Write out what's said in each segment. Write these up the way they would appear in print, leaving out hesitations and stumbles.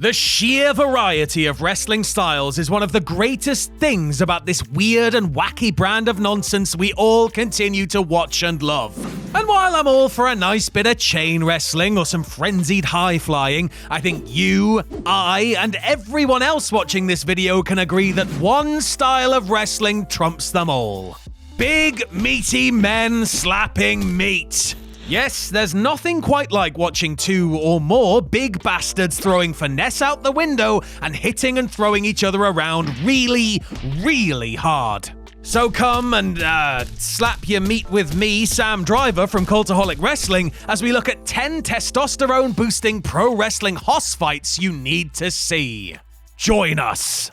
The sheer variety of wrestling styles is one of the greatest things about this weird and wacky brand of nonsense we all continue to watch and love. And while I'm all for a nice bit of chain wrestling or some frenzied high flying, I think you, I, and everyone else watching this video can agree that one style of wrestling trumps them all. Big, meaty men slapping meat. Yes, there's nothing quite like watching two or more big bastards throwing finesse out the window and hitting and throwing each other around really, really hard. So come and slap your meat with me, Sam Driver from Cultaholic Wrestling, as we look at 10 testosterone-boosting pro wrestling HOSS fights you need to see. Join us!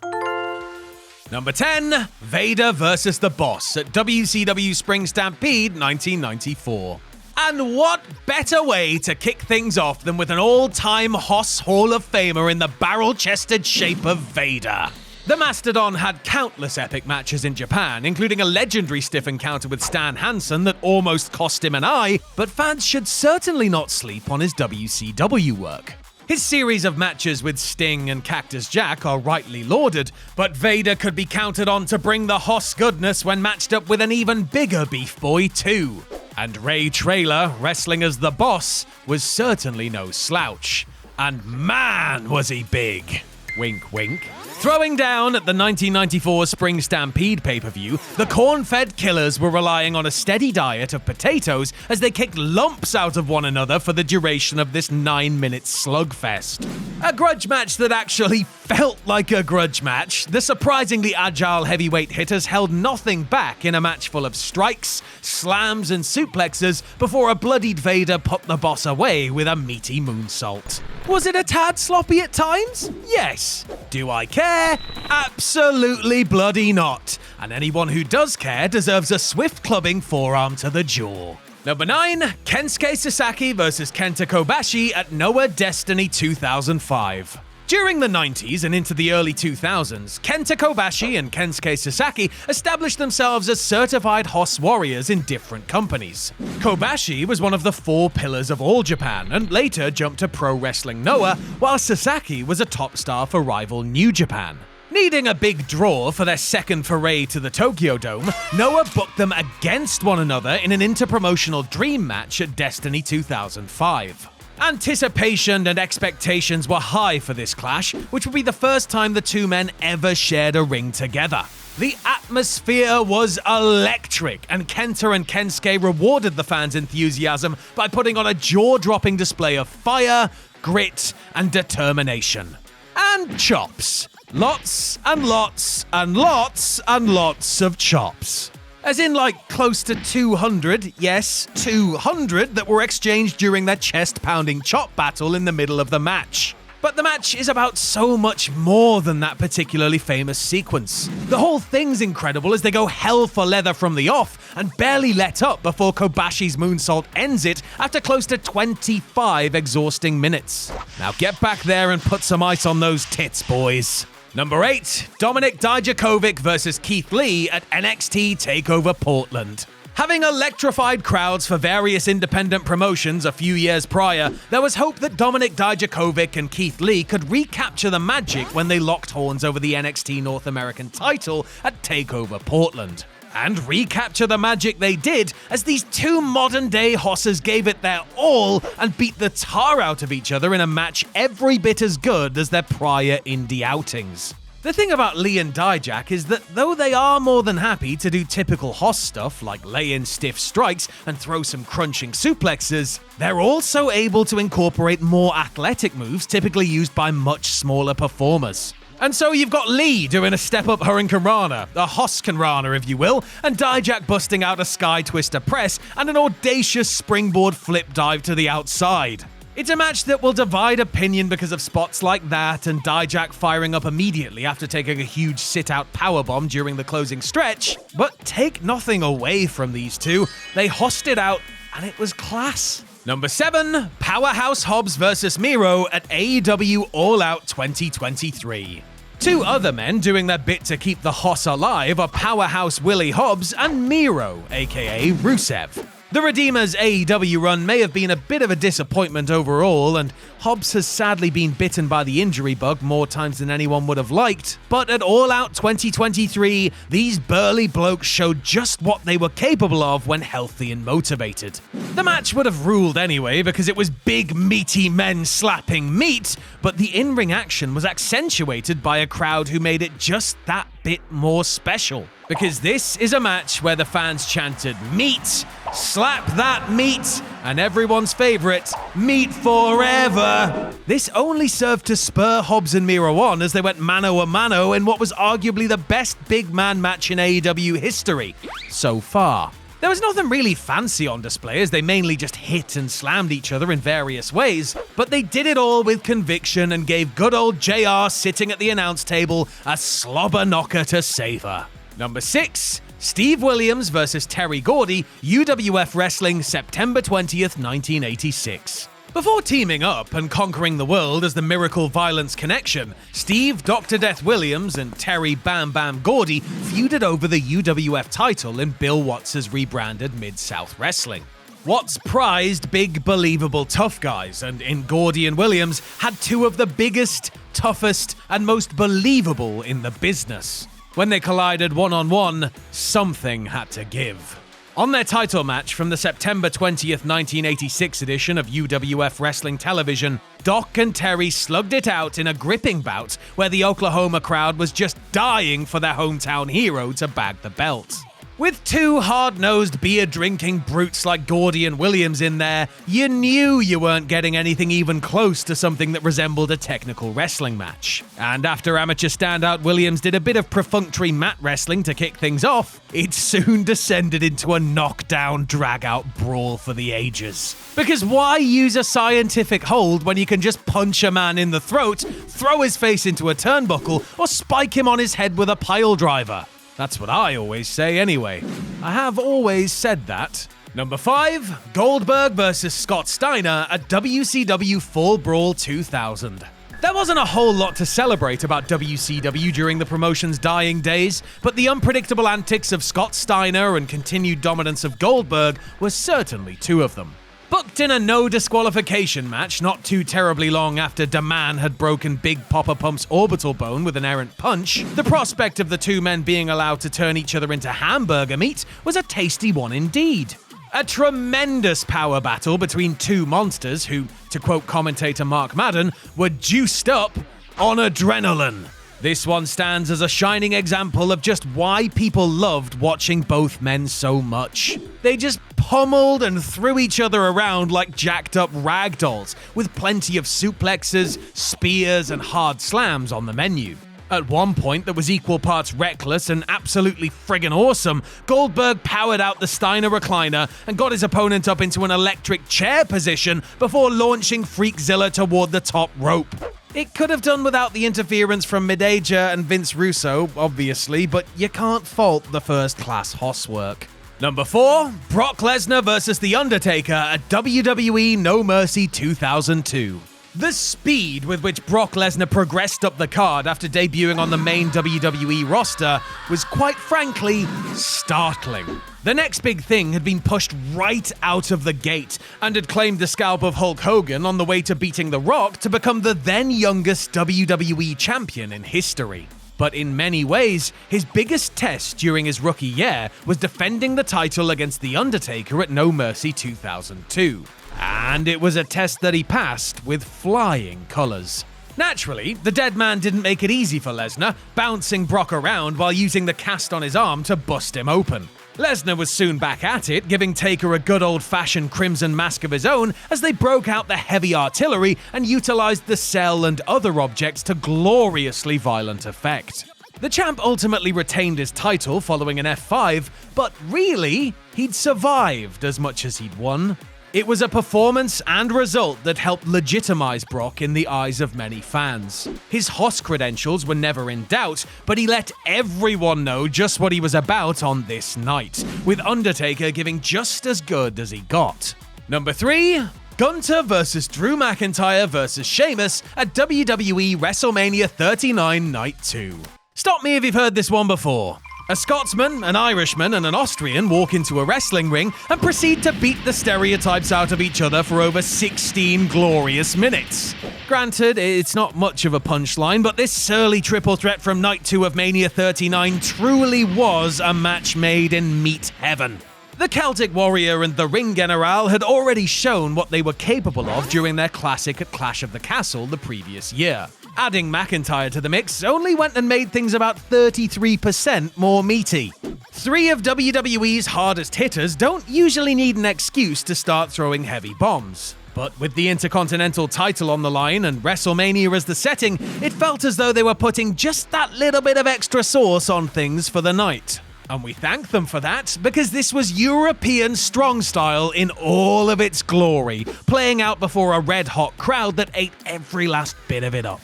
Number 10, Vader vs. The Boss at WCW Spring Stampede 1994. And what better way to kick things off than with an all-time HOSS Hall of Famer in the barrel-chested shape of Vader. The Mastodon had countless epic matches in Japan, including a legendary stiff encounter with Stan Hansen that almost cost him an eye, but fans should certainly not sleep on his WCW work. His series of matches with Sting and Cactus Jack are rightly lauded, but Vader could be counted on to bring the HOSS goodness when matched up with an even bigger beef boy too. And Ray Traylor, wrestling as the Boss, was certainly no slouch. And man, was he big! Wink, wink. Throwing down at the 1994 Spring Stampede pay-per-view, the corn-fed killers were relying on a steady diet of potatoes as they kicked lumps out of one another for the duration of this 9-minute slugfest. A grudge match that actually felt like a grudge match, the surprisingly agile heavyweight hitters held nothing back in a match full of strikes, slams, and suplexes before a bloodied Vader put the Boss away with a meaty moonsault. Was it a tad sloppy at times? Yes. Do I care? Absolutely bloody not. And anyone who does care deserves a swift clubbing forearm to the jaw. Number 9, Kensuke Sasaki vs. Kenta Kobashi at Noah Destiny 2005. During the 90s and into the early 2000s, Kenta Kobashi and Kensuke Sasaki established themselves as certified HOSS warriors in different companies. Kobashi was one of the 4 pillars of All Japan and later jumped to Pro Wrestling Noah, while Sasaki was a top star for rival New Japan. Needing a big draw for their second foray to the Tokyo Dome, Noah booked them against one another in an interpromotional dream match at Destiny 2005. Anticipation and expectations were high for this clash, which would be the first time the two men ever shared a ring together. The atmosphere was electric, and Kenta and Kensuke rewarded the fans' enthusiasm by putting on a jaw-dropping display of fire, grit, and determination. And chops. Lots and lots and lots and lots of chops. As in, like, close to 200, yes, 200 that were exchanged during their chest-pounding chop battle in the middle of the match. But the match is about so much more than that particularly famous sequence. The whole thing's incredible as they go hell for leather from the off and barely let up before Kobashi's moonsault ends it after close to 25 exhausting minutes. Now get back there and put some ice on those tits, boys. Number 8, Dominic Dijakovic vs. Keith Lee at NXT TakeOver Portland. Having electrified crowds for various independent promotions a few years prior, there was hope that Dominic Dijakovic and Keith Lee could recapture the magic when they locked horns over the NXT North American title at TakeOver Portland. And recapture the magic they did, as these two modern-day hosses gave it their all and beat the tar out of each other in a match every bit as good as their prior indie outings. The thing about Lee and Dijak is that though they are more than happy to do typical HOSS stuff like lay in stiff strikes and throw some crunching suplexes, they're also able to incorporate more athletic moves typically used by much smaller performers. And so you've got Lee doing a step-up Hurricanrana, a HOSS-Canrana if you will, and Dijak busting out a Sky Twister press and an audacious springboard flip dive to the outside. It's a match that will divide opinion because of spots like that and Dijak firing up immediately after taking a huge sit-out powerbomb during the closing stretch, but take nothing away from these two, they hossed it out and it was class. Number 7, Powerhouse Hobbs vs. Miro at AEW All Out 2023. Two other men doing their bit to keep the HOSS alive are Powerhouse Willie Hobbs and Miro, aka Rusev. The Redeemer's AEW run may have been a bit of a disappointment overall, and Hobbs has sadly been bitten by the injury bug more times than anyone would have liked, but at All Out 2023, these burly blokes showed just what they were capable of when healthy and motivated. The match would have ruled anyway because it was big meaty men slapping meat, but the in-ring action was accentuated by a crowd who made it just that bit more special. Because this is a match where the fans chanted meat, slap that meat, and everyone's favorite, meat forever. This only served to spur Hobbs and Miro on as they went mano a mano in what was arguably the best big man match in AEW history so far. There was nothing really fancy on display as they mainly just hit and slammed each other in various ways, but they did it all with conviction and gave good old JR sitting at the announce table a slobber knocker to savor. Number 6, Steve Williams vs. Terry Gordy, UWF Wrestling, September 20th, 1986. Before teaming up and conquering the world as the Miracle Violence Connection, Steve Dr. Death Williams and Terry Bam Bam Gordy feuded over the UWF title in Bill Watts' rebranded Mid-South Wrestling. Watts prized big, believable tough guys, and in Gordy and Williams had two of the biggest, toughest, and most believable in the business. When they collided one-on-one, something had to give. On their title match from the September 20th, 1986 edition of UWF Wrestling Television, Doc and Terry slugged it out in a gripping bout where the Oklahoma crowd was just dying for their hometown hero to bag the belt. With two hard-nosed, beer-drinking brutes like Gordy and Williams in there, you knew you weren't getting anything even close to something that resembled a technical wrestling match. And after amateur standout Williams did a bit of perfunctory mat wrestling to kick things off, it soon descended into a knockdown, drag-out brawl for the ages. Because why use a scientific hold when you can just punch a man in the throat, throw his face into a turnbuckle, or spike him on his head with a pile driver? That's what I always say anyway. I have always said that. Number 5, Goldberg vs. Scott Steiner at WCW Fall Brawl 2000. There wasn't a whole lot to celebrate about WCW during the promotion's dying days, but the unpredictable antics of Scott Steiner and continued dominance of Goldberg were certainly two of them. Booked in a no disqualification match not too terribly long after DeMann had broken Big Papa Pump's orbital bone with an errant punch, the prospect of the two men being allowed to turn each other into hamburger meat was a tasty one indeed. A tremendous power battle between two monsters who, to quote commentator Mark Madden, were juiced up on adrenaline. This one stands as a shining example of just why people loved watching both men so much. They just pummeled and threw each other around like jacked up ragdolls, with plenty of suplexes, spears, and hard slams on the menu. At one point that was equal parts reckless and absolutely friggin' awesome, Goldberg powered out the Steiner recliner and got his opponent up into an electric chair position before launching Freakzilla toward the top rope. It could have done without the interference from Mid-Asia and Vince Russo, obviously, but you can't fault the first-class HOSS work. Number 4, Brock Lesnar vs. The Undertaker at WWE No Mercy 2002. The speed with which Brock Lesnar progressed up the card after debuting on the main WWE roster was quite frankly startling. The next big thing had been pushed right out of the gate and had claimed the scalp of Hulk Hogan on the way to beating The Rock to become the then youngest WWE champion in history. But in many ways, his biggest test during his rookie year was defending the title against The Undertaker at No Mercy 2002. And it was a test that he passed with flying colors. Naturally, the dead man didn't make it easy for Lesnar, bouncing Brock around while using the cast on his arm to bust him open. Lesnar was soon back at it, giving Taker a good old-fashioned crimson mask of his own as they broke out the heavy artillery and utilized the cell and other objects to gloriously violent effect. The champ ultimately retained his title following an F5, but really, he'd survived as much as he'd won. It was a performance and result that helped legitimize Brock in the eyes of many fans. His HOSS credentials were never in doubt, but he let everyone know just what he was about on this night, with Undertaker giving just as good as he got. Number 3, Gunther vs. Drew McIntyre vs. Sheamus at WWE WrestleMania 39 Night 2. Stop me if you've heard this one before. A Scotsman, an Irishman, and an Austrian walk into a wrestling ring and proceed to beat the stereotypes out of each other for over 16 glorious minutes. Granted, it's not much of a punchline, but this surly triple threat from Night 2 of Mania 39 truly was a match made in meat heaven. The Celtic Warrior and the Ring General had already shown what they were capable of during their classic at Clash of the Castle the previous year. Adding McIntyre to the mix only went and made things about 33% more meaty. Three of WWE's hardest hitters don't usually need an excuse to start throwing heavy bombs. But with the Intercontinental title on the line and WrestleMania as the setting, it felt as though they were putting just that little bit of extra sauce on things for the night. And we thank them for that, because this was European strong style in all of its glory, playing out before a red-hot crowd that ate every last bit of it up.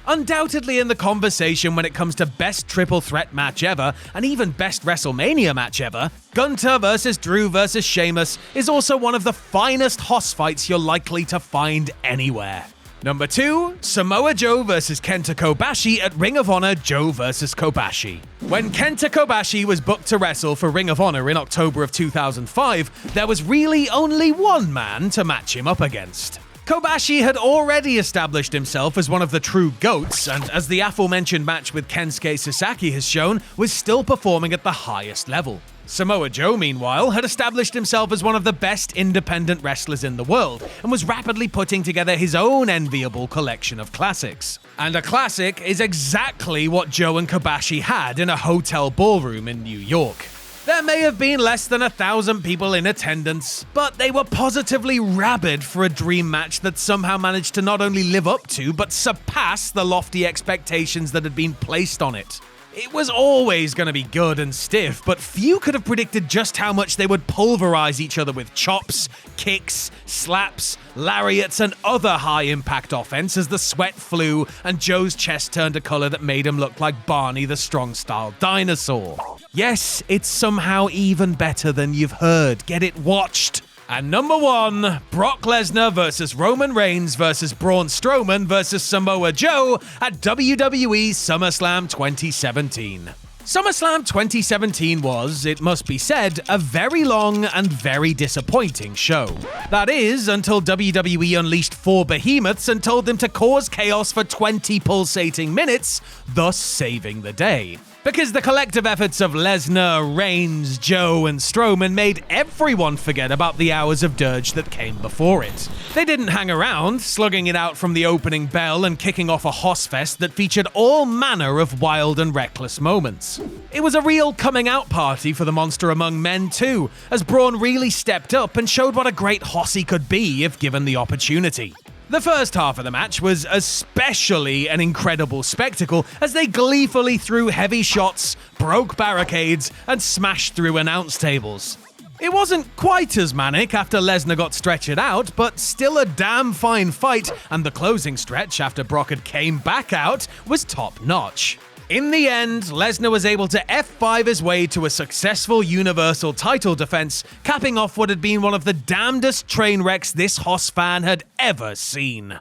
Undoubtedly in the conversation when it comes to best triple threat match ever, and even best WrestleMania match ever, Gunther vs. Drew vs. Sheamus is also one of the finest HOSS fights you're likely to find anywhere. Number 2, Samoa Joe vs. Kenta Kobashi at Ring of Honor Joe vs. Kobashi. When Kenta Kobashi was booked to wrestle for Ring of Honor in October of 2005, there was really only one man to match him up against. Kobashi had already established himself as one of the true GOATs, and as the aforementioned match with Kensuke Sasaki has shown, was still performing at the highest level. Samoa Joe, meanwhile, had established himself as one of the best independent wrestlers in the world, and was rapidly putting together his own enviable collection of classics. And a classic is exactly what Joe and Kobashi had in a hotel ballroom in New York. There may have been less than 1,000 people in attendance, but they were positively rabid for a dream match that somehow managed to not only live up to, but surpass the lofty expectations that had been placed on it. It was always going to be good and stiff, but few could have predicted just how much they would pulverize each other with chops, kicks, slaps, lariats, and other high-impact offense as the sweat flew and Joe's chest turned a color that made him look like Barney the strong-style dinosaur. Yes, it's somehow even better than you've heard. Get it watched. And number 1, Brock Lesnar vs. Roman Reigns vs. Braun Strowman vs. Samoa Joe at WWE SummerSlam 2017. SummerSlam 2017 was, it must be said, a very long and very disappointing show. That is, until WWE unleashed 4 behemoths and told them to cause chaos for 20 pulsating minutes, thus saving the day. Because the collective efforts of Lesnar, Reigns, Joe, and Strowman made everyone forget about the hours of dirge that came before it. They didn't hang around, slugging it out from the opening bell and kicking off a HOSS fest that featured all manner of wild and reckless moments. It was a real coming out party for the monster among men too, as Braun really stepped up and showed what a great HOSS he could be if given the opportunity. The first half of the match was especially an incredible spectacle as they gleefully threw heavy shots, broke barricades, and smashed through announce tables. It wasn't quite as manic after Lesnar got stretchered out, but still a damn fine fight, and the closing stretch after Brock had came back out was top-notch. In the end, Lesnar was able to F5 his way to a successful Universal title defense, capping off what had been one of the damnedest train wrecks this HOSS fan had ever seen.